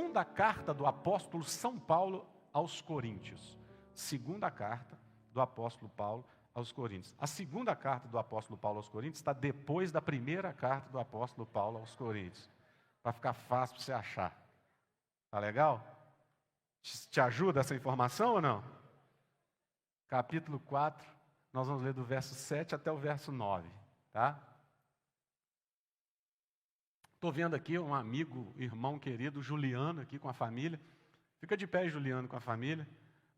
segunda carta do apóstolo São Paulo aos Coríntios. Segunda carta do apóstolo Paulo aos Coríntios. A segunda carta do apóstolo Paulo aos Coríntios está depois da primeira carta do apóstolo Paulo aos Coríntios. Para ficar fácil para você achar. Tá legal? Te ajuda essa informação ou não? Capítulo 4, nós vamos ler do verso 7 até o verso 9, tá? Estou vendo aqui um amigo, irmão querido, Juliano, aqui com a família. Fica de pé, Juliano, com a família.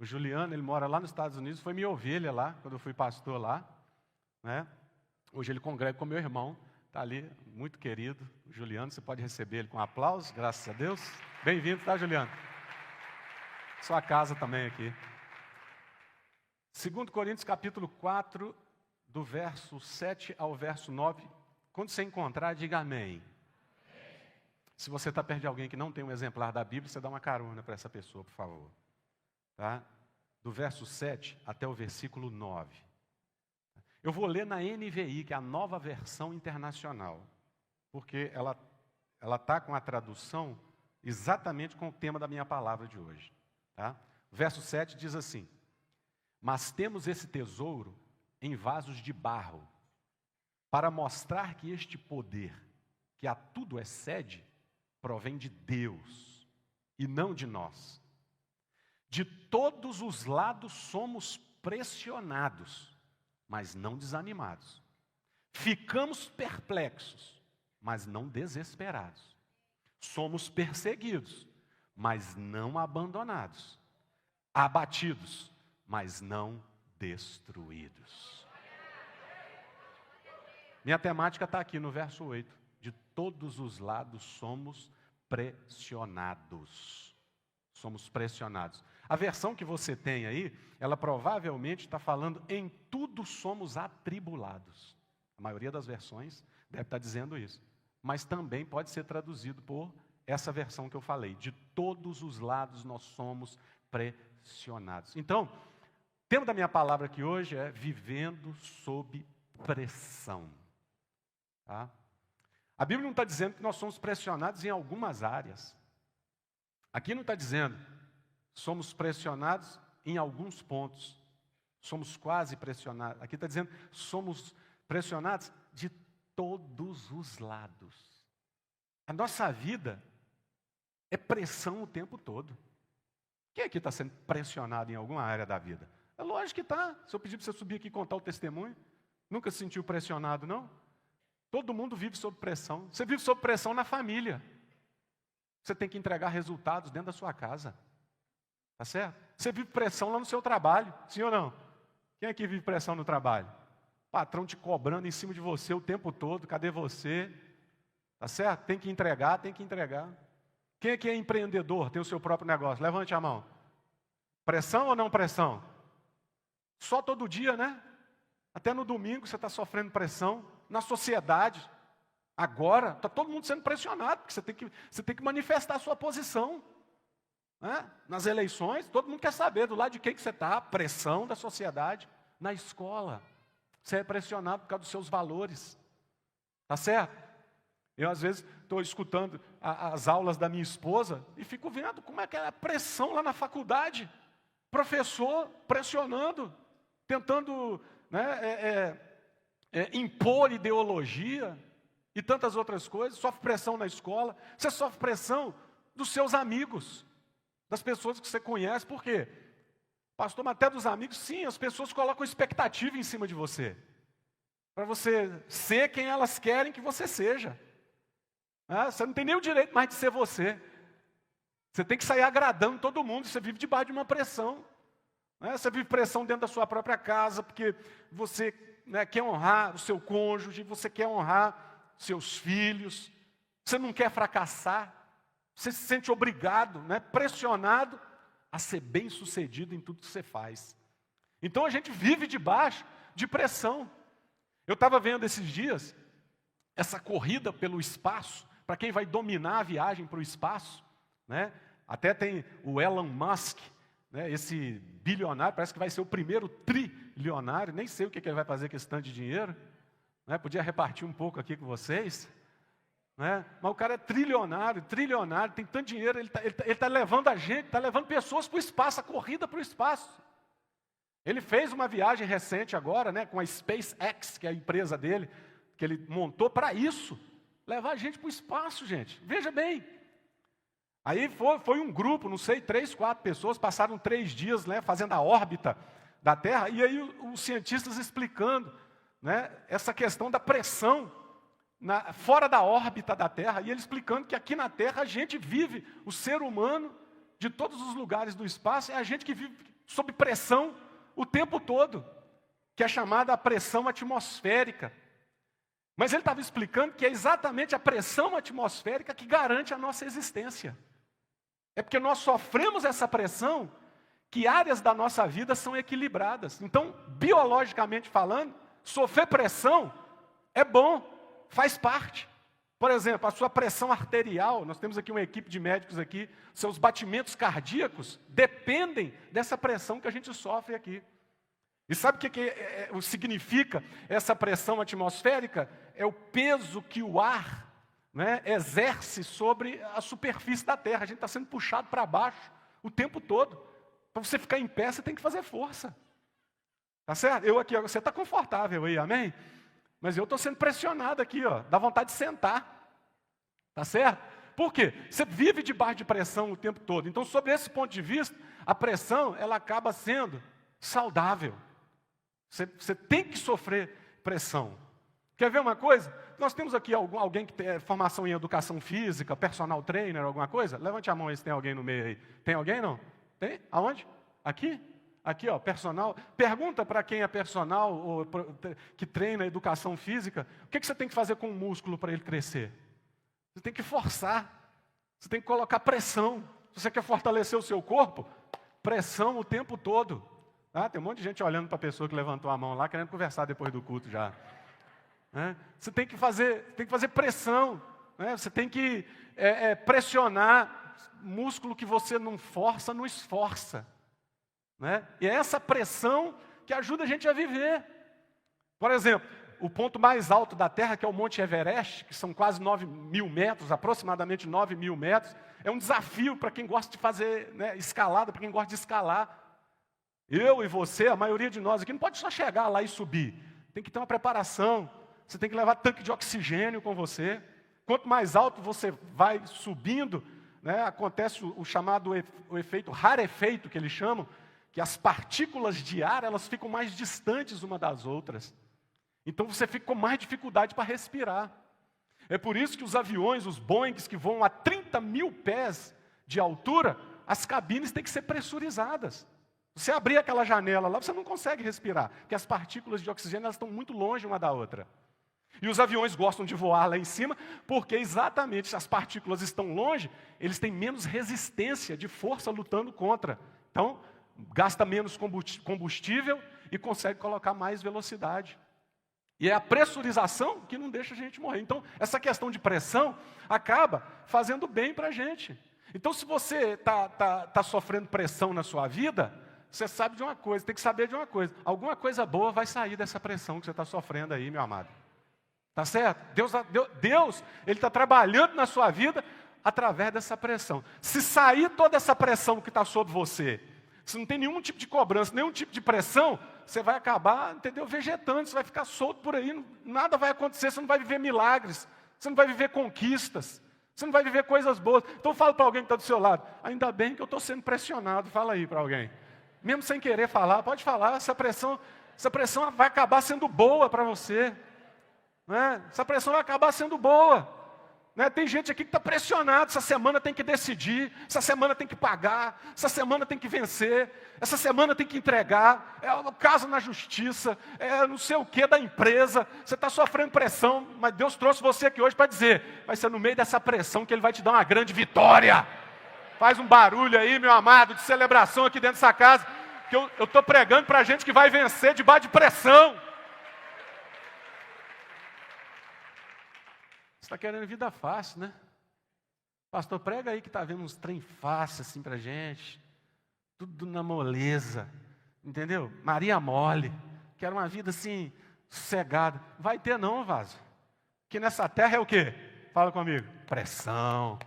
O Juliano, ele mora lá nos Estados Unidos, foi minha ovelha lá, quando eu fui pastor lá, né? Hoje ele congrega com meu irmão, está ali, muito querido. O Juliano, você pode receber ele com aplausos, graças a Deus. Bem-vindo, tá, Juliano? Sua casa também aqui. 2 Coríntios capítulo 4, do verso 7 ao verso 9. Quando você encontrar, diga amém. Se você está perto de alguém que não tem um exemplar da Bíblia, você dá uma carona para essa pessoa, por favor. Tá? Do verso 7 até o versículo 9. Eu vou ler na NVI, que é a nova versão internacional, porque ela está com a tradução exatamente com o tema da minha palavra de hoje. Tá? O verso 7 diz assim: mas temos esse tesouro em vasos de barro, para mostrar que este poder, que a tudo excede, provém de Deus, e não de nós. De todos os lados somos pressionados, mas não desanimados. Ficamos perplexos, mas não desesperados. Somos perseguidos, mas não abandonados. Abatidos, mas não destruídos. Minha temática está aqui no verso 8. De todos os lados somos pressionados. Somos pressionados. A versão que você tem aí, ela provavelmente está falando em tudo somos atribulados. A maioria das versões deve estar dizendo isso. Mas também pode ser traduzido por essa versão que eu falei. De todos os lados nós somos pressionados. Então, o tema da minha palavra aqui hoje é vivendo sob pressão. Tá? A Bíblia não está dizendo que nós somos pressionados em algumas áreas. Aqui não está dizendo somos pressionados em alguns pontos. Somos quase pressionados. Aqui está dizendo somos pressionados de todos os lados. A nossa vida é pressão o tempo todo. Quem aqui está sendo pressionado em alguma área da vida? É lógico que está. Se eu pedir para você subir aqui e contar o testemunho, nunca se sentiu pressionado, não? Todo mundo vive sob pressão. Você vive sob pressão na família. Você tem que entregar resultados dentro da sua casa. Tá certo? Você vive pressão lá no seu trabalho, sim ou não? Quem aqui vive pressão no trabalho? Patrão te cobrando em cima de você o tempo todo, cadê você? Tá certo? Tem que entregar, tem que entregar. Quem aqui é empreendedor, tem o seu próprio negócio? Levante a mão. Pressão ou não pressão? Só todo dia, né? Até no domingo você está sofrendo pressão. Na sociedade, agora, está todo mundo sendo pressionado, porque você tem que manifestar a sua posição. Né? Nas eleições, todo mundo quer saber do lado de quem que você está, pressão da sociedade. Na escola, você é pressionado por causa dos seus valores. Tá certo? Eu, às vezes, estou escutando as aulas da minha esposa e fico vendo como é que é a pressão lá na faculdade. Professor pressionando, tentando, né, impor ideologia e tantas outras coisas. Sofre pressão na escola. Você sofre pressão dos seus amigos, das pessoas que você conhece. Por quê? Pastor, mas até dos amigos, sim, as pessoas colocam expectativa em cima de você. Para você ser quem elas querem que você seja. Você não tem nem o direito mais de ser você. Você tem que sair agradando todo mundo. Você vive debaixo de uma pressão. Você vive pressão dentro da sua própria casa, porque você quer honrar o seu cônjuge, você quer honrar seus filhos, você não quer fracassar, você se sente obrigado, pressionado a ser bem-sucedido em tudo que você faz. Então a gente vive debaixo de pressão. Eu estava vendo esses dias essa corrida pelo espaço, para quem vai dominar a viagem para o espaço, né? Até tem o Elon Musk, né, esse bilionário, parece que vai ser o primeiro trilionário, nem sei o que ele vai fazer com esse tanto de dinheiro, né, podia repartir um pouco aqui com vocês, né? Mas o cara é trilionário, tem tanto dinheiro, ele tá levando a gente, está levando pessoas para o espaço, a corrida para o espaço. Ele fez uma viagem recente agora, né, com a SpaceX, que é a empresa dele, que ele montou para isso, levar a gente para o espaço, gente. Veja bem. Aí foi um grupo, não sei, 3, 4 pessoas, passaram 3 dias, né, fazendo a órbita da Terra, e aí os cientistas explicando, né, essa questão da pressão fora da órbita da Terra, e ele explicando que aqui na Terra a gente vive, o ser humano, de todos os lugares do espaço, é a gente que vive sob pressão o tempo todo, que é chamada a pressão atmosférica. Mas ele estava explicando que é exatamente a pressão atmosférica que garante a nossa existência. É porque nós sofremos essa pressão que áreas da nossa vida são equilibradas. Então, biologicamente falando, sofrer pressão é bom, faz parte. Por exemplo, a sua pressão arterial, nós temos aqui uma equipe de médicos aqui, seus batimentos cardíacos dependem dessa pressão que a gente sofre aqui. E sabe o que significa essa pressão atmosférica? É o peso que o ar, né, exerce sobre a superfície da Terra. A gente está sendo puxado para baixo o tempo todo. Para você ficar em pé, você tem que fazer força. Tá certo? Eu aqui, você está confortável aí, amém? Mas eu estou sendo pressionado aqui, ó, dá vontade de sentar. Tá certo? Por quê? Você vive debaixo de pressão o tempo todo. Então, sob esse ponto de vista, a pressão, ela acaba sendo saudável. Você tem que sofrer pressão. Quer ver uma coisa? Nós temos aqui alguém que tem formação em educação física, personal trainer, alguma coisa? Levante a mão aí se tem alguém no meio aí. Tem alguém, não? Tem? Aonde? Aqui? Aqui, ó, personal. Pergunta para quem é personal ou que treina educação física, o que você tem que fazer com o músculo para ele crescer? Você tem que forçar. Você tem que colocar pressão. Se você quer fortalecer o seu corpo, pressão o tempo todo. Ah, tem um monte de gente olhando para a pessoa que levantou a mão lá, querendo conversar depois do culto já. Você tem que fazer pressão. Né? Você tem que pressionar. Músculo que você não força, não esforça. Né? E é essa pressão que ajuda a gente a viver. Por exemplo, o ponto mais alto da Terra, que é o Monte Everest, que são quase 9.000 metros, aproximadamente 9.000 metros, é um desafio para quem gosta de fazer, né, escalada, para quem gosta de escalar. Eu e você, a maioria de nós aqui, não pode só chegar lá e subir. Tem que ter uma preparação, você tem que levar tanque de oxigênio com você. Quanto mais alto você vai subindo, né, acontece o chamado o efeito, rarefeito que eles chamam, que as partículas de ar, elas ficam mais distantes uma das outras. Então você fica com mais dificuldade para respirar. É por isso que os aviões, os Boeings, que voam a 30.000 pés de altura, as cabines têm que ser pressurizadas. Você abrir aquela janela lá, você não consegue respirar, porque as partículas de oxigênio elas estão muito longe uma da outra. E os aviões gostam de voar lá em cima, porque exatamente as partículas estão longe, eles têm menos resistência de força lutando contra. Então, gasta menos combustível e consegue colocar mais velocidade. E é a pressurização que não deixa a gente morrer. Então, essa questão de pressão acaba fazendo bem para a gente. Então, se você está sofrendo pressão na sua vida, você sabe de uma coisa, tem que saber de uma coisa. Alguma coisa boa vai sair dessa pressão que você está sofrendo aí, meu amado. Tá certo? Deus Ele está trabalhando na sua vida através dessa pressão. Se sair toda essa pressão que está sobre você, se não tem nenhum tipo de cobrança, nenhum tipo de pressão, você vai acabar, entendeu, vegetando, você vai ficar solto por aí, nada vai acontecer, você não vai viver milagres, você não vai viver conquistas, você não vai viver coisas boas. Então fala para alguém que está do seu lado, ainda bem que eu estou sendo pressionado, fala aí para alguém. Mesmo sem querer falar, pode falar, essa pressão vai acabar sendo boa para você. Né? Essa pressão vai acabar sendo boa. Né? Tem gente aqui que está pressionado, essa semana tem que decidir, essa semana tem que pagar, essa semana tem que vencer, essa semana tem que entregar, é o caso na justiça, é não sei o que da empresa, você está sofrendo pressão, mas Deus trouxe você aqui hoje para dizer, vai ser no meio dessa pressão que Ele vai te dar uma grande vitória. Faz um barulho aí, meu amado, de celebração aqui dentro dessa casa, que eu estou pregando para a gente que vai vencer debaixo de pressão. Você está querendo vida fácil, né? Pastor, prega aí que está vendo uns trem fácil assim para a gente. Tudo na moleza. Entendeu? Maria mole. Quero uma vida assim, sossegada. Vai ter não, vaso. Que nessa terra é o quê? Fala comigo. Pressão.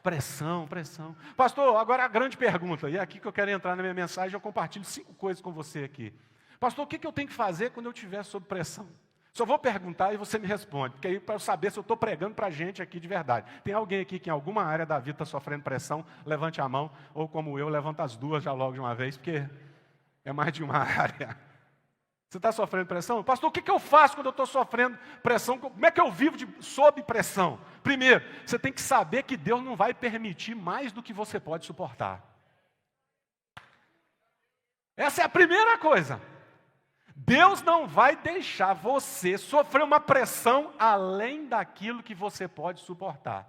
Pressão, pressão. Pastor, agora a grande pergunta, e é aqui que eu quero entrar na minha mensagem, eu compartilho 5 coisas com você aqui. Pastor, o que eu tenho que fazer quando eu estiver sob pressão? Só vou perguntar e você me responde, porque aí para eu saber se eu estou pregando para a gente aqui de verdade. Tem alguém aqui que em alguma área da vida está sofrendo pressão? Levante a mão, ou como eu, levanta as duas já logo de uma vez, porque é mais de uma área. Você está sofrendo pressão? Pastor, o que eu faço quando eu estou sofrendo pressão? Como é que eu vivo sob pressão? Primeiro, você tem que saber que Deus não vai permitir mais do que você pode suportar. Essa é a primeira coisa. Deus não vai deixar você sofrer uma pressão além daquilo que você pode suportar.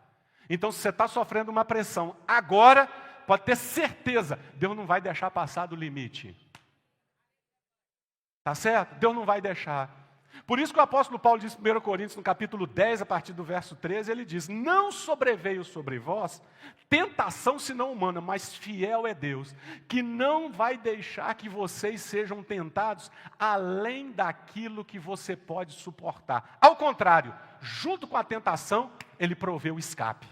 Então, se você está sofrendo uma pressão agora, pode ter certeza, Deus não vai deixar passar do limite. Tá certo? Deus não vai deixar. Por isso que o apóstolo Paulo diz em 1 Coríntios, no capítulo 10, a partir do verso 13, ele diz: não sobreveio sobre vós tentação senão humana, mas fiel é Deus, que não vai deixar que vocês sejam tentados além daquilo que você pode suportar. Ao contrário, junto com a tentação, ele provê o escape.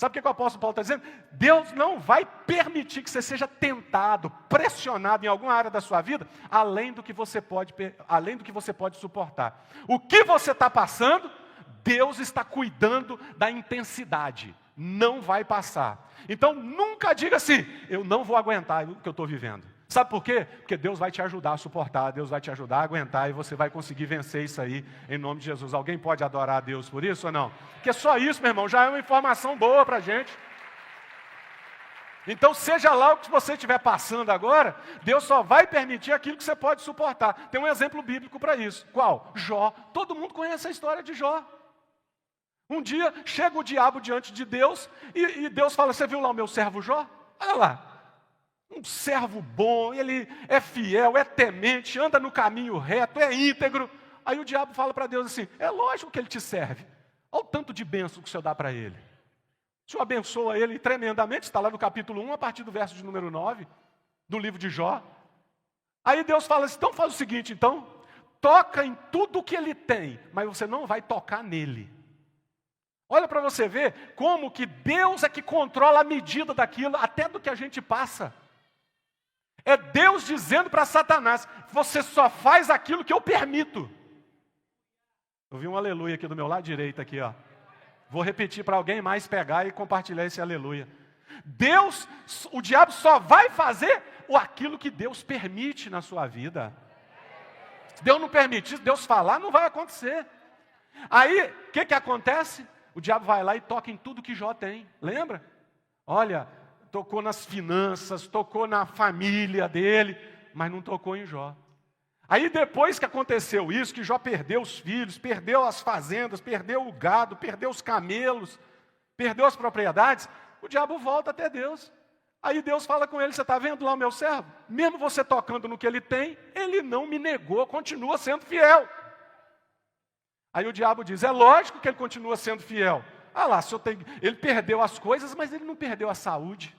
Sabe o que o apóstolo Paulo está dizendo? Deus não vai permitir que você seja tentado, pressionado em alguma área da sua vida, além do que você pode suportar. O que você está passando, Deus está cuidando da intensidade. Não vai passar. Então nunca diga assim, eu não vou aguentar o que eu estou vivendo. Sabe por quê? Porque Deus vai te ajudar a suportar, Deus vai te ajudar a aguentar e você vai conseguir vencer isso aí em nome de Jesus. Alguém pode adorar a Deus por isso ou não? Porque só isso, meu irmão, já é uma informação boa para a gente. Então, seja lá o que você estiver passando agora, Deus só vai permitir aquilo que você pode suportar. Tem um exemplo bíblico para isso. Qual? Jó. Todo mundo conhece a história de Jó. Um dia, chega o diabo diante de Deus e Deus fala, você viu lá o meu servo Jó? Olha lá. Um servo bom, ele é fiel, é temente, anda no caminho reto, é íntegro. Aí o diabo fala para Deus assim, é lógico que ele te serve. Olha o tanto de bênção que o Senhor dá para ele. O Senhor abençoa ele tremendamente, está lá no capítulo 1, a partir do verso de número 9, do livro de Jó. Aí Deus fala assim, então faz o seguinte, então, toca em tudo que ele tem, mas você não vai tocar nele. Olha para você ver como que Deus é que controla a medida daquilo, até do que a gente passa. É Deus dizendo para Satanás, você só faz aquilo que eu permito. Eu vi um aleluia aqui do meu lado direito, aqui, ó. Vou repetir para alguém mais pegar e compartilhar esse aleluia. Deus, o diabo só vai fazer aquilo que Deus permite na sua vida. Se Deus não permitir, se Deus falar, não vai acontecer. Aí, o que acontece? O diabo vai lá e toca em tudo que Jó tem. Lembra? Olha, tocou nas finanças, tocou na família dele, mas não tocou em Jó. Aí depois que aconteceu isso, que Jó perdeu os filhos, perdeu as fazendas, perdeu o gado, perdeu os camelos, perdeu as propriedades, o diabo volta até Deus. Aí Deus fala com ele, você está vendo lá o meu servo? Mesmo você tocando no que ele tem, ele não me negou, continua sendo fiel. Aí o diabo diz, é lógico que ele continua sendo fiel. Ah lá, ele perdeu as coisas, mas ele não perdeu a saúde.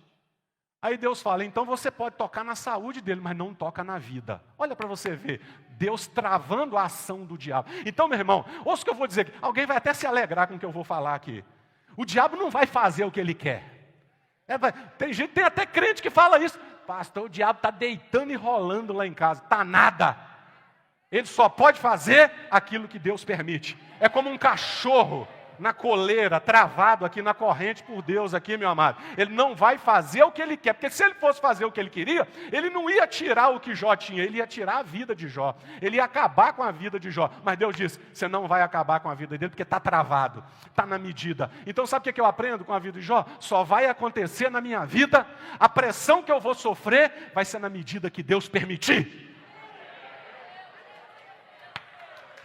Aí Deus fala, então você pode tocar na saúde dele, mas não toca na vida. Olha para você ver, Deus travando a ação do diabo. Então, meu irmão, ouça o que eu vou dizer aqui. Alguém vai até se alegrar com o que eu vou falar aqui. O diabo não vai fazer o que ele quer. Tem até crente que fala isso. Pastor, o diabo está deitando e rolando lá em casa. Está nada. Ele só pode fazer aquilo que Deus permite. É como um cachorro na coleira, travado aqui na corrente por Deus aqui, meu amado. Ele não vai fazer o que ele quer, porque se ele fosse fazer o que ele queria, ele não ia tirar o que Jó tinha, ele ia tirar a vida de Jó, ele ia acabar com a vida de Jó. Mas Deus disse, você não vai acabar com a vida dele, porque está travado, está na medida. Então sabe o que eu aprendo com a vida de Jó? Só vai acontecer na minha vida, a pressão que eu vou sofrer vai ser na medida que Deus permitir.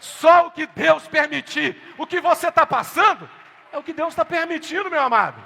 Só o que Deus permitir. O que você está passando é o que Deus está permitindo, meu amado.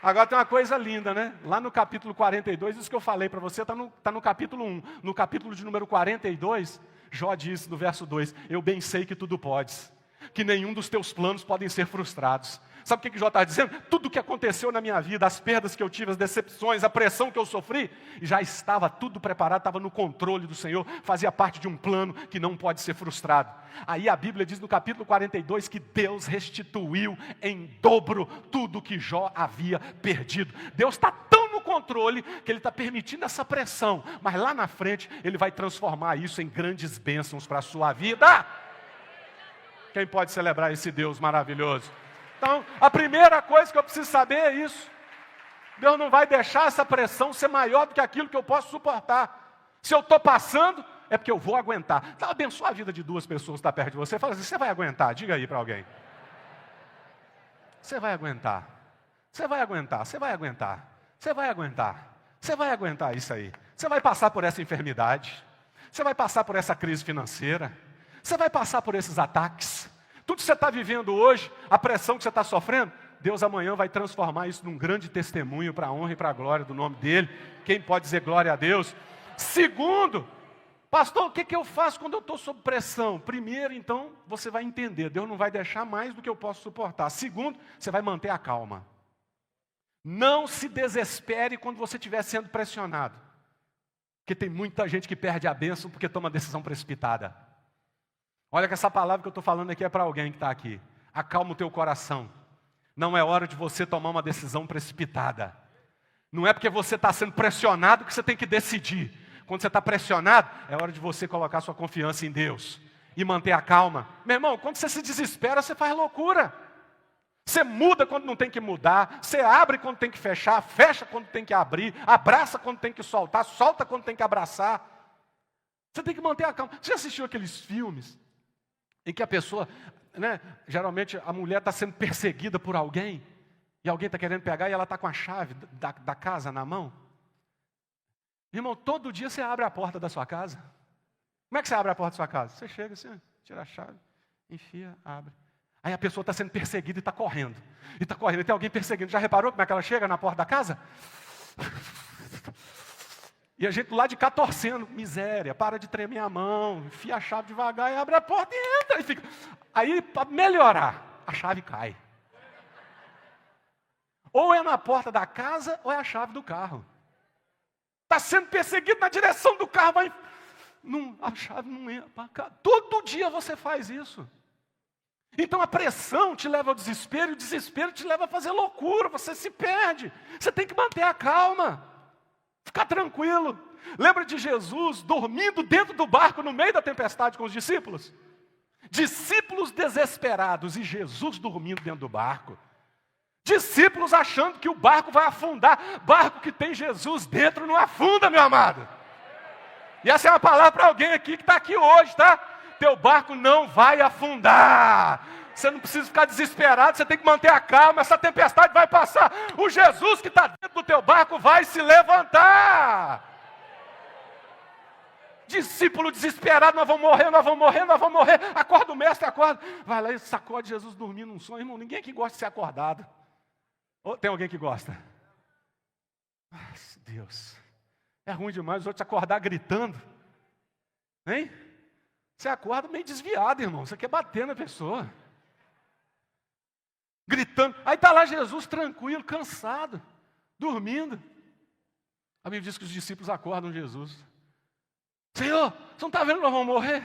Agora tem uma coisa linda, né? Lá no capítulo 42, isso que eu falei para você, está no capítulo 1. No capítulo de número 42, Jó diz no verso 2, eu bem sei que tudo podes, que nenhum dos teus planos podem ser frustrados. Sabe o que Jó está dizendo? Tudo o que aconteceu na minha vida, as perdas que eu tive, as decepções, a pressão que eu sofri, já estava tudo preparado, estava no controle do Senhor, fazia parte de um plano que não pode ser frustrado. Aí a Bíblia diz no capítulo 42 que Deus restituiu em dobro tudo que Jó havia perdido. Deus está tão no controle que Ele está permitindo essa pressão, mas lá na frente Ele vai transformar isso em grandes bênçãos para a sua vida. Quem pode celebrar esse Deus maravilhoso? Então, a primeira coisa que eu preciso saber é isso. Deus não vai deixar essa pressão ser maior do que aquilo que eu posso suportar. Se eu estou passando, é porque eu vou aguentar. Então, abençoa a vida de duas pessoas que estão perto de você. Fala assim, você vai aguentar? Diga aí para alguém. Você vai aguentar. Você vai aguentar. Você vai aguentar. Você vai aguentar. Você vai aguentar isso aí. Você vai passar por essa enfermidade. Você vai passar por essa crise financeira. Você vai passar por esses ataques. Tudo que você está vivendo hoje, a pressão que você está sofrendo, Deus amanhã vai transformar isso num grande testemunho para a honra e para a glória do nome dEle. Quem pode dizer glória a Deus? Segundo, pastor, o que eu faço quando eu estou sob pressão? Primeiro, então, você vai entender, Deus não vai deixar mais do que eu posso suportar. Segundo, você vai manter a calma. Não se desespere quando você estiver sendo pressionado. Porque tem muita gente que perde a bênção porque toma decisão precipitada. Olha que essa palavra que eu estou falando aqui é para alguém que está aqui. Acalma o teu coração. Não é hora de você tomar uma decisão precipitada. Não é porque você está sendo pressionado que você tem que decidir. Quando você está pressionado, é hora de você colocar sua confiança em Deus e manter a calma. Meu irmão, quando você se desespera, você faz loucura. Você muda quando não tem que mudar, você abre quando tem que fechar, fecha quando tem que abrir, abraça quando tem que soltar, solta quando tem que abraçar. Você tem que manter a calma. Você já assistiu aqueles filmes em que a pessoa, geralmente a mulher está sendo perseguida por alguém, e alguém está querendo pegar e ela está com a chave da casa na mão? Irmão, todo dia você abre a porta da sua casa. Como é que você abre a porta da sua casa? Você chega assim, tira a chave, enfia, abre. Aí a pessoa está sendo perseguida e está correndo. E tem alguém perseguindo. Já reparou como é que ela chega na porta da casa? E a gente lá de cá torcendo, miséria, para de tremer a mão, enfia a chave devagar e abre a porta e entra. Aí, para melhorar, a chave cai. Ou é na porta da casa, ou é a chave do carro. Está sendo perseguido na direção do carro, mas a chave não entra. Todo dia você faz isso. Então a pressão te leva ao desespero, e o desespero te leva a fazer loucura, você se perde. Você tem que manter a calma. Ficar tranquilo. Lembra de Jesus dormindo dentro do barco no meio da tempestade com os discípulos? Discípulos desesperados e Jesus dormindo dentro do barco. Discípulos achando que o barco vai afundar. Barco que tem Jesus dentro não afunda, meu amado. E essa é uma palavra para alguém aqui que está aqui hoje, tá? Teu barco não vai afundar. Você não precisa ficar desesperado, você tem que manter a calma, essa tempestade vai passar. O Jesus que está dentro do teu barco vai se levantar. Discípulo desesperado, nós vamos morrer, nós vamos morrer, nós vamos morrer. Acorda o mestre, acorda. Vai lá e sacode Jesus dormindo num sonho. Irmão, ninguém aqui gosta de ser acordado. Ou tem alguém que gosta? Deus, é ruim demais os outros acordar gritando. Hein? Você acorda meio desviado, irmão. Você quer bater na pessoa. Gritando. Aí está lá Jesus tranquilo, cansado, dormindo. A Bíblia diz que os discípulos acordam Jesus. Senhor, você não está vendo que nós vamos morrer?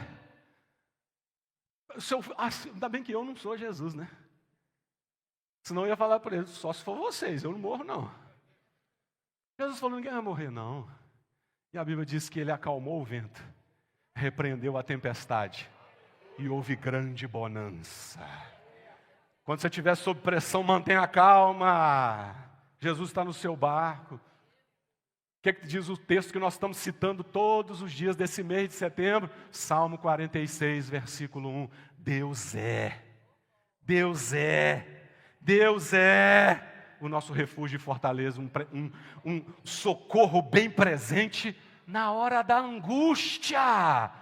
Ainda bem que eu não sou Jesus, né? Senão eu ia falar para eles, só se for vocês, eu não morro não. Jesus falou, ninguém vai morrer não. E a Bíblia diz que ele acalmou o vento, repreendeu a tempestade e houve grande bonança. Quando você estiver sob pressão, mantenha a calma. Jesus está no seu barco. O que diz o texto que nós estamos citando todos os dias desse mês de setembro? Salmo 46, versículo 1. Deus é o nosso refúgio e fortaleza, um socorro bem presente na hora da angústia.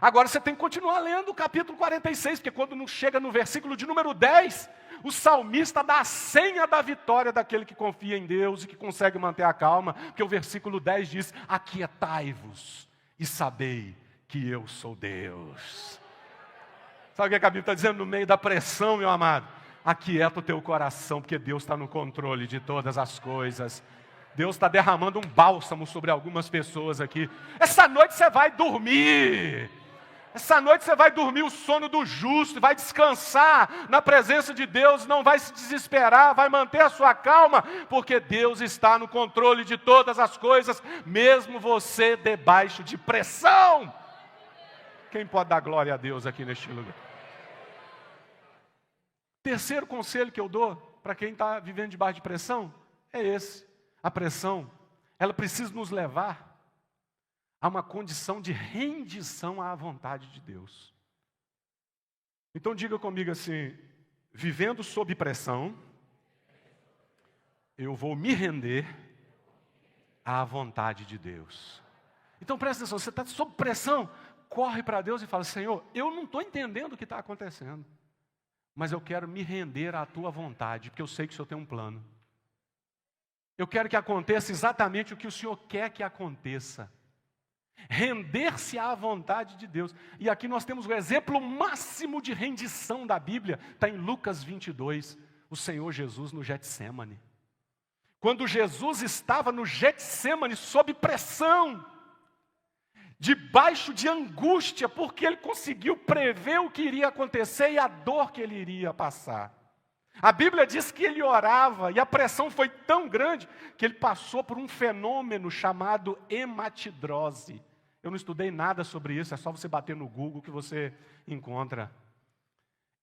Agora você tem que continuar lendo o capítulo 46, porque quando não chega no versículo de número 10, o salmista dá a senha da vitória daquele que confia em Deus e que consegue manter a calma, porque o versículo 10 diz, aquietai-vos e sabei que eu sou Deus. Sabe o que a Bíblia está dizendo no meio da pressão, meu amado? Aquieta o teu coração, porque Deus está no controle de todas as coisas. Deus está derramando um bálsamo sobre algumas pessoas aqui. Essa noite você vai dormir. Essa noite você vai dormir o sono do justo, vai descansar na presença de Deus, não vai se desesperar, vai manter a sua calma, porque Deus está no controle de todas as coisas, mesmo você debaixo de pressão. Quem pode dar glória a Deus aqui neste lugar? Terceiro conselho que eu dou para quem está vivendo debaixo de pressão é esse. A pressão, ela precisa nos levar a uma condição de rendição à vontade de Deus. Então diga comigo assim: vivendo sob pressão, eu vou me render à vontade de Deus. Então presta atenção, você está sob pressão, corre para Deus e fala: Senhor, eu não estou entendendo o que está acontecendo, mas eu quero me render à tua vontade, porque eu sei que o Senhor tem um plano. Eu quero que aconteça exatamente o que o Senhor quer que aconteça. Render-se à vontade de Deus. E aqui nós temos o exemplo máximo de rendição da Bíblia. Está em Lucas 22, o Senhor Jesus no Getsêmani. Quando Jesus estava no Getsêmani, sob pressão, debaixo de angústia, porque ele conseguiu prever o que iria acontecer e a dor que ele iria passar. A Bíblia diz que ele orava e a pressão foi tão grande que ele passou por um fenômeno chamado hematidrose. Eu não estudei nada sobre isso, é só você bater no Google que você encontra.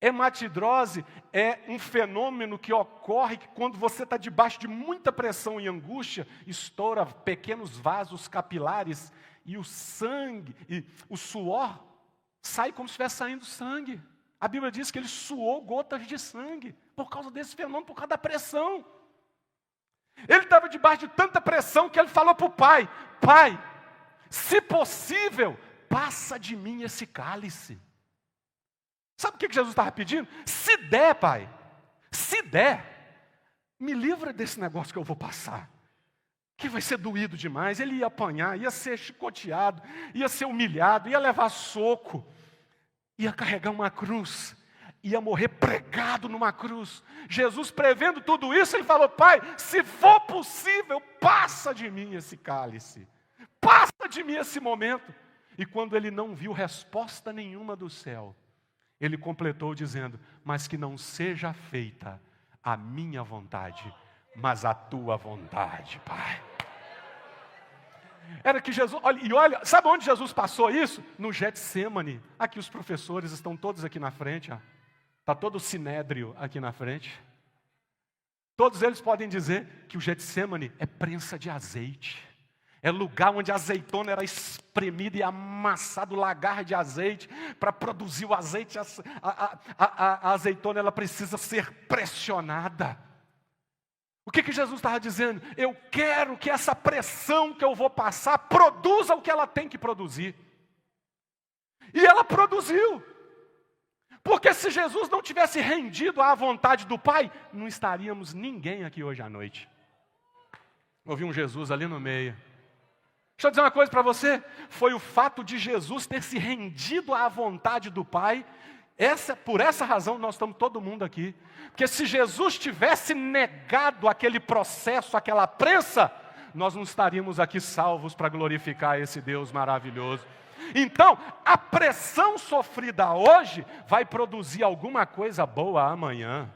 Hematidrose é um fenômeno que ocorre quando você está debaixo de muita pressão e angústia, estoura pequenos vasos capilares e o sangue, e o suor sai como se estivesse saindo sangue. A Bíblia diz que ele suou gotas de sangue por causa desse fenômeno, por causa da pressão. Ele estava debaixo de tanta pressão que ele falou para o pai: Pai, se possível, passa de mim esse cálice. Sabe o que Jesus estava pedindo? Se der, pai, se der, me livra desse negócio que eu vou passar, que vai ser doído demais. Ele ia apanhar, ia ser chicoteado, ia ser humilhado, ia levar soco, ia carregar uma cruz, ia morrer pregado numa cruz. Jesus, prevendo tudo isso, ele falou: Pai, se for possível, passa de mim esse cálice, passa de mim esse momento. E quando ele não viu resposta nenhuma do céu, ele completou dizendo: mas que não seja feita a minha vontade, mas a tua vontade, Pai. Era que Jesus, olha, sabe onde Jesus passou isso? No Getsêmani. Aqui os professores estão todos aqui na frente, ó. Está todo o sinédrio aqui na frente. Todos eles podem dizer que o Getsêmani é prensa de azeite. É lugar onde a azeitona era espremida e amassado lagar de azeite. Para produzir o azeite, a azeitona ela precisa ser pressionada. O que Jesus estava dizendo? Eu quero que essa pressão que eu vou passar produza o que ela tem que produzir. E ela produziu. Porque se Jesus não tivesse rendido à vontade do Pai, não estaríamos ninguém aqui hoje à noite. Ouvi um Jesus ali no meio. Deixa eu dizer uma coisa para você. Foi o fato de Jesus ter se rendido à vontade do Pai. Por essa razão nós estamos todo mundo aqui. Porque se Jesus tivesse negado aquele processo, aquela prensa, nós não estaríamos aqui salvos para glorificar esse Deus maravilhoso. Então, a pressão sofrida hoje vai produzir alguma coisa boa amanhã.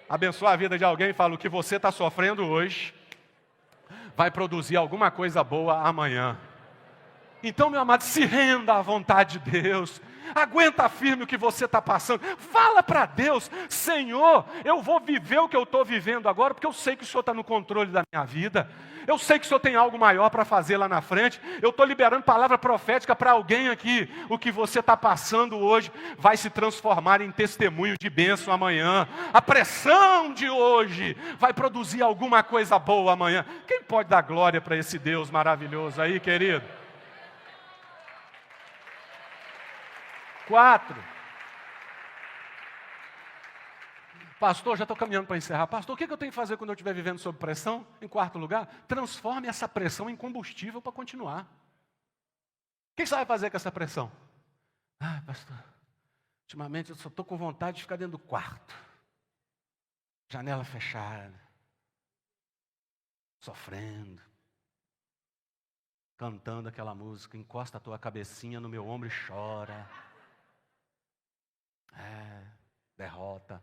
Abençoa a vida de alguém e fala: o que você está sofrendo hoje vai produzir alguma coisa boa amanhã. Então, meu amado, se renda à vontade de Deus. Aguenta firme o que você está passando. Fala para Deus: Senhor, eu vou viver o que eu estou vivendo agora, porque eu sei que o Senhor está no controle da minha vida. Eu sei que o Senhor tem algo maior para fazer lá na frente. Eu estou liberando palavra profética para alguém aqui. O que você está passando hoje vai se transformar em testemunho de bênção amanhã. A pressão de hoje vai produzir alguma coisa boa amanhã. Quem pode dar glória para esse Deus maravilhoso aí, querido? 4. Pastor, já estou caminhando para encerrar. Pastor, o que eu tenho que fazer quando eu estiver vivendo sob pressão? Em quarto lugar, transforme essa pressão em combustível para continuar. O que você vai fazer com essa pressão? Pastor, Ultimamente eu só estou com vontade de ficar dentro do quarto. Janela fechada. Sofrendo. Cantando aquela música. Encosta a tua cabecinha no meu ombro e chora. Derrota.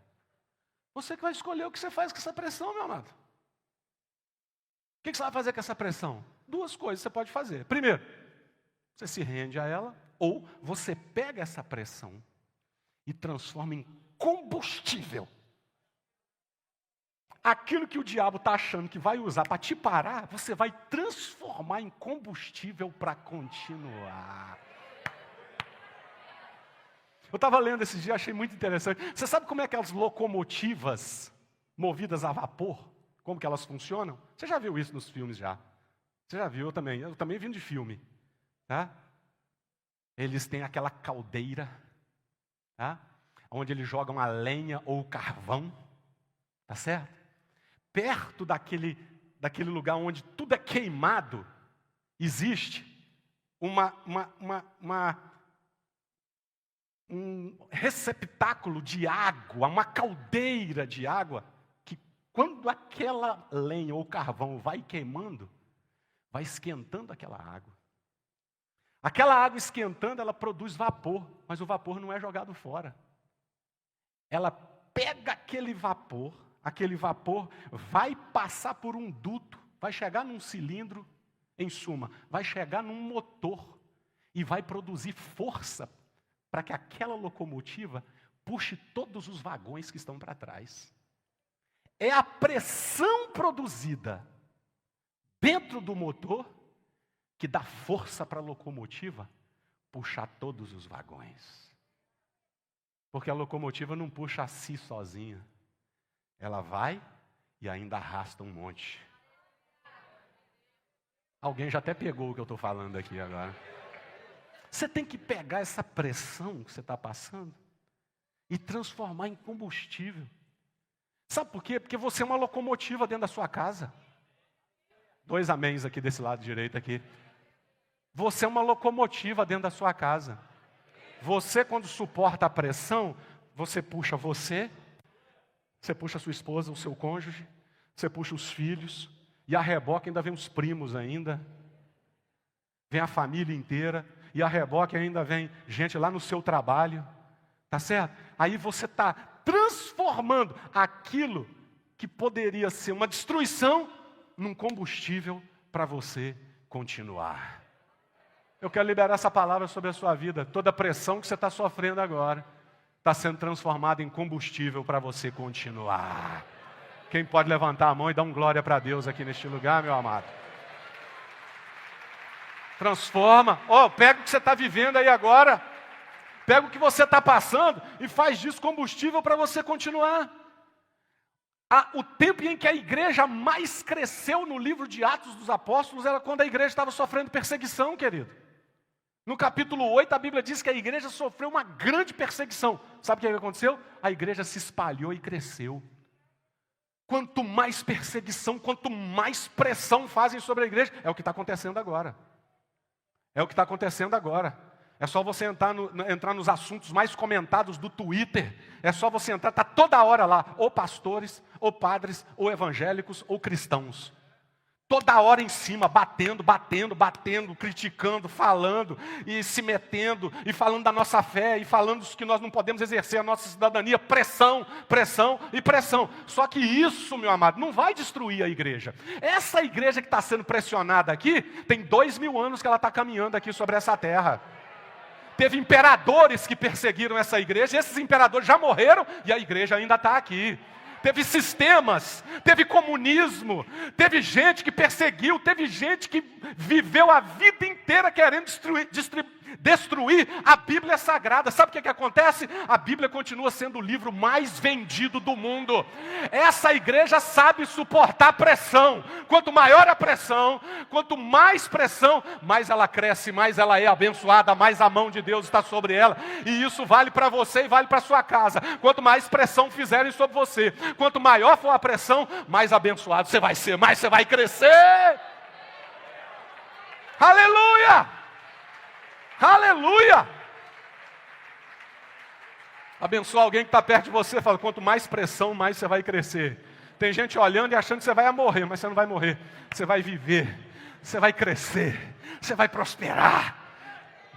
Você que vai escolher o que você faz com essa pressão, meu amado. O que você vai fazer com essa pressão? 2 coisas você pode fazer. Primeiro, você se rende a ela, ou você pega essa pressão e transforma em combustível. Aquilo que o diabo está achando que vai usar para te parar, você vai transformar em combustível para continuar. Eu estava lendo esses dias, achei muito interessante. Você sabe como é que as locomotivas movidas a vapor, como que elas funcionam? Você já viu isso nos filmes já? Você já viu? Eu também vi de filme. Tá? Eles têm aquela caldeira, tá? Onde eles jogam a lenha ou o carvão, tá certo? Perto daquele lugar onde tudo é queimado, existe um receptáculo de água, uma caldeira de água, que quando aquela lenha ou carvão vai queimando, vai esquentando aquela água. Aquela água esquentando, ela produz vapor, mas o vapor não é jogado fora. Ela pega aquele vapor vai passar por um duto, vai chegar num cilindro, em suma, vai chegar num motor e vai produzir força para que aquela locomotiva puxe todos os vagões que estão para trás. É a pressão produzida dentro do motor que dá força para a locomotiva puxar todos os vagões. Porque a locomotiva não puxa a si sozinha. Ela vai e ainda arrasta um monte. Alguém já até pegou o que eu estou falando aqui agora. Você tem que pegar essa pressão que você está passando e transformar em combustível. Sabe por quê? Porque você é uma locomotiva dentro da sua casa. 2 améns aqui desse lado direito aqui. Você é uma locomotiva dentro da sua casa. Você, quando suporta a pressão, você puxa a sua esposa, o seu cônjuge, você puxa os filhos, e a reboque ainda vem os primos ainda, vem a família inteira, e a reboque ainda vem gente lá no seu trabalho, tá certo? Aí você está transformando aquilo que poderia ser uma destruição num combustível para você continuar. Eu quero liberar essa palavra sobre a sua vida. Toda a pressão que você está sofrendo agora está sendo transformada em combustível para você continuar. Quem pode levantar a mão e dar glória para Deus aqui neste lugar, meu amado? Transforma. Pega o que você está vivendo aí agora. Pega o que você está passando e faz disso combustível para você continuar. O tempo em que a igreja mais cresceu no livro de Atos dos Apóstolos era quando a igreja estava sofrendo perseguição, querido. No capítulo 8, a Bíblia diz que a igreja sofreu uma grande perseguição. Sabe o que aconteceu? A igreja se espalhou e cresceu. Quanto mais perseguição, quanto mais pressão fazem sobre a igreja, é o que está acontecendo agora. É o que está acontecendo agora. É só você entrar nos assuntos mais comentados do Twitter. É só você entrar, está toda hora lá, ou pastores, ou padres, ou evangélicos, ou cristãos. Toda hora em cima, batendo, criticando, falando, e se metendo, e falando da nossa fé, e falando que nós não podemos exercer a nossa cidadania. Pressão, pressão e pressão. Só que isso, meu amado, não vai destruir a igreja. Essa igreja que está sendo pressionada aqui, tem 2000 anos que ela está caminhando aqui sobre essa terra. Teve imperadores que perseguiram essa igreja, e esses imperadores já morreram, e a igreja ainda está aqui. Teve sistemas, teve comunismo, teve gente que perseguiu, teve gente que viveu a vida inteira querendo destruir a Bíblia Sagrada. Sabe o que acontece? A Bíblia continua sendo o livro mais vendido do mundo. Essa igreja sabe suportar pressão. Quanto maior a pressão, quanto mais pressão, mais ela cresce, mais ela é abençoada, mais a mão de Deus está sobre ela. E isso vale para você e vale para sua casa. Quanto mais pressão fizerem sobre você, quanto maior for a pressão, mais abençoado você vai ser, mais você vai crescer. Aleluia! Aleluia! Abençoa alguém que está perto de você. Fala, quanto mais pressão, mais você vai crescer. Tem gente olhando e achando que você vai morrer, mas você não vai morrer. Você vai viver, você vai crescer, você vai prosperar.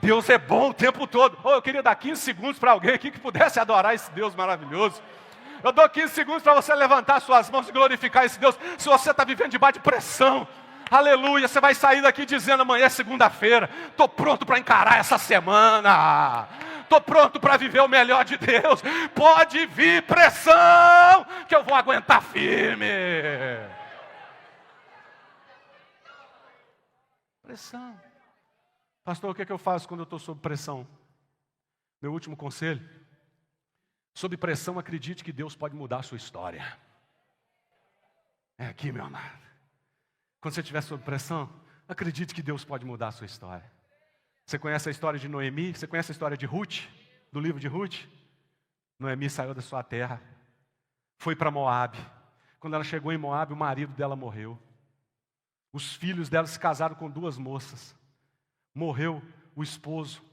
Deus é bom o tempo todo. Eu queria dar 15 segundos para alguém aqui que pudesse adorar esse Deus maravilhoso. Eu dou 15 segundos para você levantar suas mãos e glorificar esse Deus. Se você está vivendo debaixo de pressão, aleluia, você vai sair daqui dizendo, amanhã é segunda-feira, estou pronto para encarar essa semana. Estou pronto para viver o melhor de Deus. Pode vir pressão, que eu vou aguentar firme. Pressão. Pastor, o que é que eu faço quando eu estou sob pressão? Meu último conselho. Sob pressão, acredite que Deus pode mudar a sua história. É aqui, meu amado. Quando você estiver sob pressão, acredite que Deus pode mudar a sua história. Você conhece a história de Noemi? Você conhece a história de Ruth? Do livro de Ruth? Noemi saiu da sua terra, foi para Moabe. Quando ela chegou em Moabe, o marido dela morreu. Os filhos dela se casaram com 2 moças. Morreu o esposo,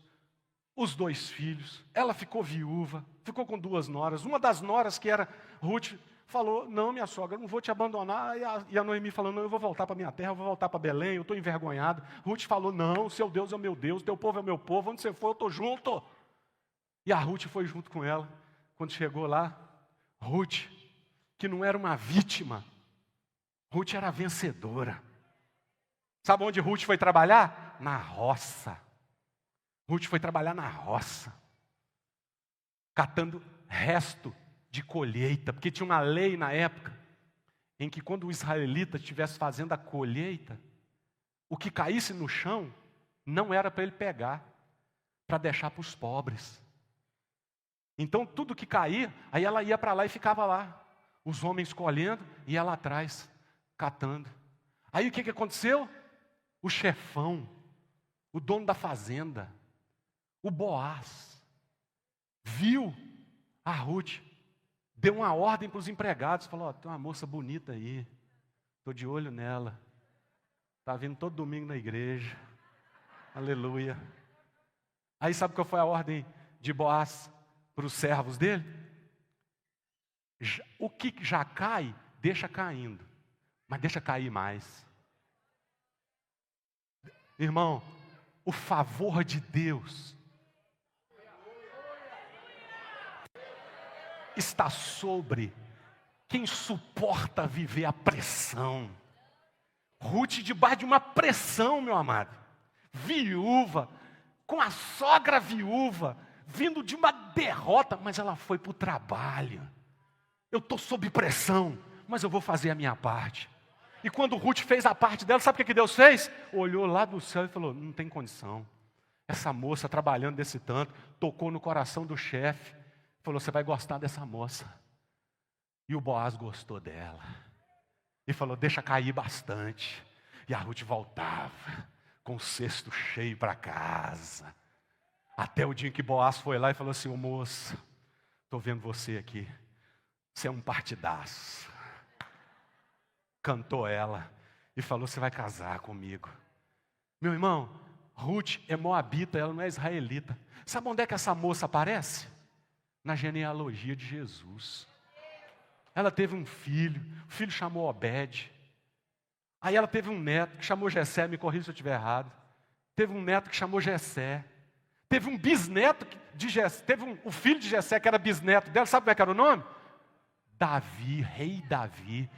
os 2 filhos. Ela ficou viúva, ficou com 2 noras. Uma das noras, que era Ruth, falou, não, minha sogra, eu não vou te abandonar. E a Noemi falou, não, eu vou voltar para minha terra, eu vou voltar para Belém, eu estou envergonhado. Ruth falou, não, seu Deus é o meu Deus, teu povo é o meu povo, onde você for eu estou junto. E a Ruth foi junto com ela. Quando chegou lá, Ruth, que não era uma vítima, Ruth era vencedora. Sabe onde Ruth foi trabalhar? Na roça. Ruth foi trabalhar na roça, catando resto de colheita, porque tinha uma lei na época, em que quando o israelita estivesse fazendo a colheita, o que caísse no chão, não era para ele pegar, para deixar para os pobres. Então tudo que caía, aí ela ia para lá e ficava lá, os homens colhendo, e ela atrás, catando. Aí o que aconteceu? O chefão, o dono da fazenda, o Boaz, viu a Ruth, deu uma ordem para os empregados, falou, tem uma moça bonita aí, estou de olho nela, está vindo todo domingo na igreja, aleluia. Aí sabe qual foi a ordem de Boaz para os servos dele? O que já cai, deixa caindo, mas deixa cair mais. Irmão, o favor de Deus está sobre quem suporta viver a pressão. Ruth debaixo de uma pressão, meu amado, viúva, com a sogra viúva, vindo de uma derrota, mas ela foi para o trabalho. Eu estou sob pressão, mas eu vou fazer a minha parte. E quando Ruth fez a parte dela, sabe o que Deus fez? Olhou lá do céu e falou, não tem condição. Essa moça trabalhando desse tanto, tocou no coração do chefe, falou, você vai gostar dessa moça. E o Boaz gostou dela. E falou, deixa cair bastante. E a Ruth voltava, com o cesto cheio para casa. Até o dia em que Boaz foi lá e falou assim, ô moça, estou vendo você aqui. Você é um partidaço. Cantou ela e falou, você vai casar comigo. Meu irmão, Ruth é moabita, ela não é israelita. Sabe onde é que essa moça aparece? Na genealogia de Jesus. Ela teve um filho, o filho chamou Obed. Aí ela teve um neto que chamou Jessé, me corrija se eu estiver errado. Teve um neto que chamou Jessé. Teve um bisneto de Jessé, o filho de Jessé que era bisneto dela, sabe como é que era o nome? Davi, rei Davi.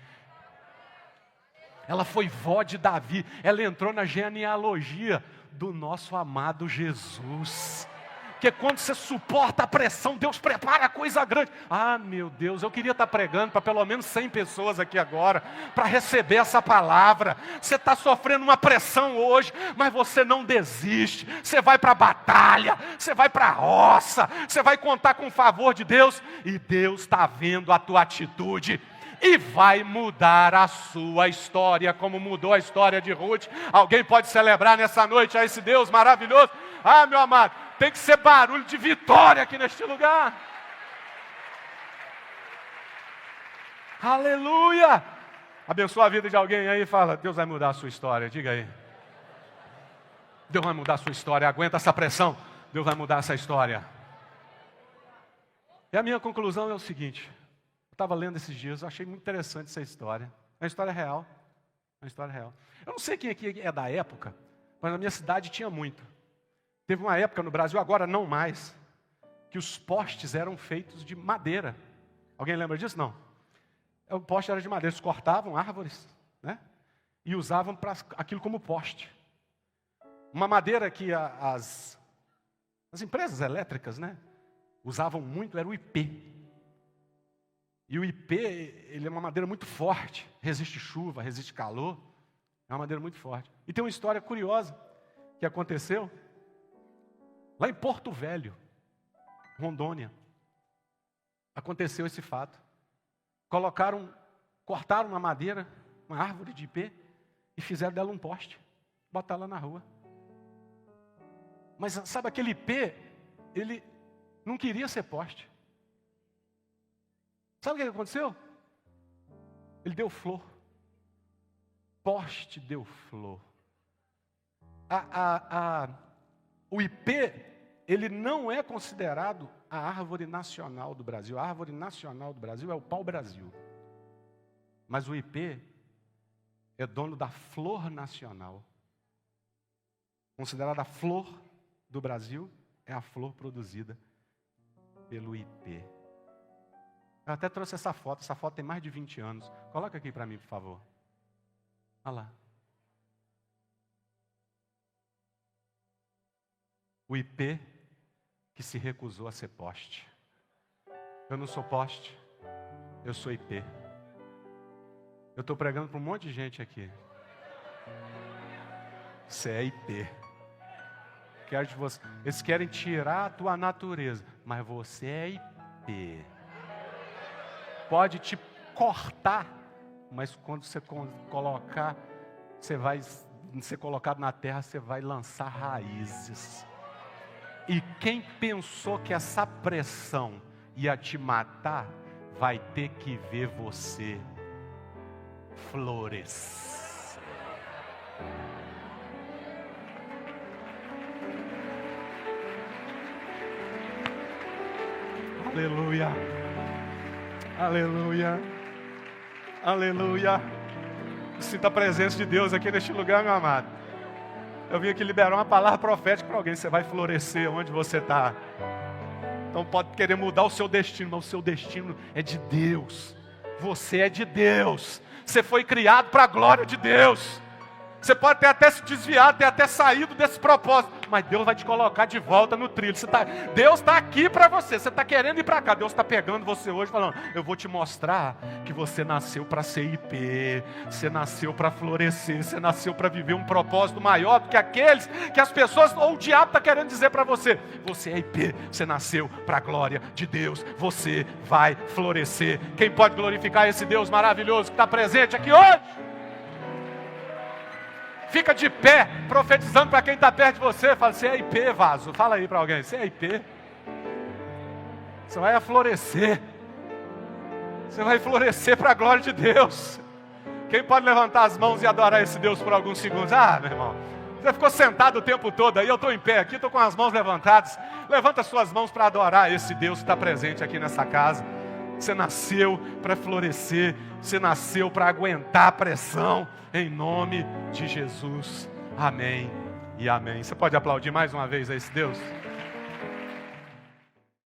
Ela foi vó de Davi, ela entrou na genealogia do nosso amado Jesus. Porque quando você suporta a pressão, Deus prepara coisa grande. Ah, meu Deus, eu queria estar pregando para pelo menos 100 pessoas aqui agora, para receber essa palavra. Você está sofrendo uma pressão hoje, mas você não desiste. Você vai para a batalha, você vai para a roça, você vai contar com o favor de Deus, e Deus está vendo a tua atitude. E vai mudar a sua história, como mudou a história de Ruth. Alguém pode celebrar nessa noite a esse Deus maravilhoso? Ah, meu amado, tem que ser barulho de vitória aqui neste lugar. Aleluia! Abençoa a vida de alguém aí e fala, Deus vai mudar a sua história, diga aí. Deus vai mudar a sua história, aguenta essa pressão, Deus vai mudar essa história. E a minha conclusão é o seguinte. Eu estava lendo esses dias, eu achei muito interessante essa história. É uma história real. É uma história real. Eu não sei quem aqui é da época, mas na minha cidade tinha muito. Teve uma época no Brasil, agora não mais, que os postes eram feitos de madeira. Alguém lembra disso? Não. O poste era de madeira, eles cortavam árvores, né? E usavam para aquilo como poste. Uma madeira que as empresas elétricas, né, usavam muito era o ipê. E o ipê, ele é uma madeira muito forte, resiste chuva, resiste calor, é uma madeira muito forte. E tem uma história curiosa que aconteceu lá em Porto Velho, Rondônia. Aconteceu esse fato. Cortaram uma madeira, uma árvore de ipê, e fizeram dela um poste, botaram lá na rua. Mas sabe, aquele ipê, ele não queria ser poste. Sabe o que aconteceu? Ele deu flor. Poste deu flor. O ipê, ele não é considerado a árvore nacional do Brasil. A árvore nacional do Brasil é o pau-brasil. Mas o ipê é dono da flor nacional. Considerada a flor do Brasil, é a flor produzida pelo ipê. Eu até trouxe essa foto tem mais de 20 anos. Coloca aqui para mim, por favor. Olha lá. O ipê que se recusou a ser poste. Eu não sou poste, eu sou ipê. Eu estou pregando para um monte de gente aqui. Você é ipê. Eles querem tirar a tua natureza, mas você é ipê. Pode te cortar, mas quando você colocar, você vai ser colocado na terra, você vai lançar raízes. E quem pensou que essa pressão ia te matar, vai ter que ver você florescer. Aleluia. Aleluia. Aleluia. Sinta a presença de Deus aqui neste lugar, meu amado. Eu vim aqui liberar uma palavra profética para alguém. Você vai florescer onde você está. Então pode querer mudar o seu destino, mas o seu destino é de Deus. Você é de Deus. Você foi criado para a glória de Deus. Você pode ter até se desviado, ter até saído desse propósito, mas Deus vai te colocar de volta no trilho. Deus está aqui para você. Você está querendo ir para cá. Deus está pegando você hoje falando, eu vou te mostrar que você nasceu para ser ipê. Você nasceu para florescer. Você nasceu para viver um propósito maior do que aqueles que as pessoas ou o diabo está querendo dizer para você. Você é ipê. Você nasceu para a glória de Deus. Você vai florescer. Quem pode glorificar esse Deus maravilhoso que está presente aqui hoje? Fica de pé, profetizando para quem está perto de você. Fala, você é ipê, vaso. Fala aí para alguém, você é ipê. Você vai florescer. Você vai florescer para a glória de Deus. Quem pode levantar as mãos e adorar esse Deus por alguns segundos? Ah, meu irmão, você ficou sentado o tempo todo aí. Eu estou em pé aqui, estou com as mãos levantadas. Levanta as suas mãos para adorar esse Deus que está presente aqui nessa casa. Você nasceu para florescer. Você nasceu para aguentar a pressão. Em nome de Jesus. Amém e amém. Você pode aplaudir mais uma vez a esse Deus?